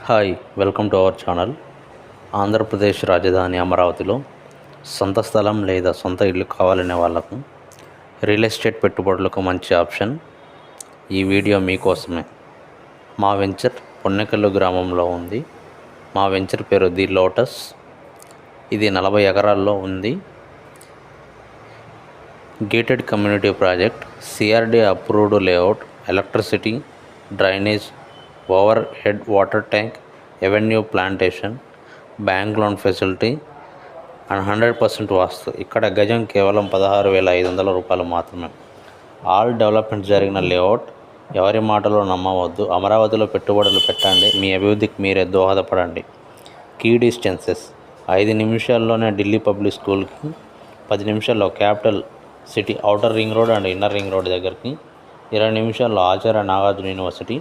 Hi welcome to our channel. Andhra Pradesh రాజధాని అమరావతిలో సొంత స్థలం లేదా సొంత ఇల్లు కావాలనే వాళ్ళకు రియల్ ఎస్టేట్ పెట్టుబడులకు మంచి ఆప్షన్ ఈ వీడియో మీకోసమే. మా వెంచర్ పొన్నెకల్లు గ్రామంలో ఉంది. మా వెంచర్ పేరు ది లోటస్. ఇది 40 ఎకరాల్లో ఉంది. Gated community project, CRD approved layout, electricity, drainage, over head water tank, avenue plantation, bank loan facility and 100% వాస్తు. ఇక్కడ గజం కేవలం 16,500 రూపాయలు మాత్రమే. ఆల్ డెవలప్మెంట్ జరిగిన లేఅవుట్. ఎవరి మాటలో నమ్మవద్దు. అమరావతిలో పెట్టుబడులు పెట్టండి, మీ అభివృద్ధికి మీరే దోహదపడండి. కీ డిస్టెన్సెస్: 5 నిమిషాల్లోనే ఢిల్లీ పబ్లిక్ స్కూల్కి, 10 నిమిషాల్లో capital city outer ring road and inner ring road దగ్గరికి, 20 నిమిషాల్లో ఆచార్య నాగార్జున యూనివర్సిటీ,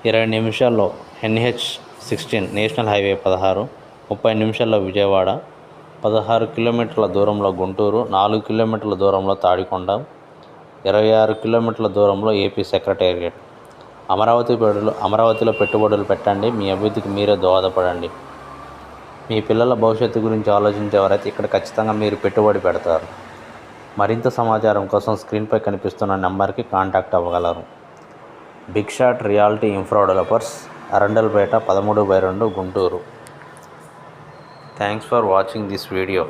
20 నిమిషాల్లో NH16 నేషనల్ హైవే 16, 30 నిమిషాల్లో విజయవాడ, 16 కిలోమీటర్ల దూరంలో గుంటూరు, 4 కిలోమీటర్ల దూరంలో తాడికొండ, 26 కిలోమీటర్ల దూరంలో ఏపీ సెక్రటేరియట్. అమరావతిలో పెట్టుబడులు పెట్టండి, మీ అభివృద్ధికి మీరే దోహదపడండి. మీ పిల్లల భవిష్యత్తు గురించి ఆలోచించేవారైతే ఇక్కడ ఖచ్చితంగా మీరు పెట్టుబడి పెడతారు. మరింత సమాచారం కోసం స్క్రీన్పై కనిపిస్తున్న నెంబర్కి కాంటాక్ట్ అవ్వగలరు. Big shot reality infra developers, Arundelpet 13/2, Guntur. Thanks for watching this video.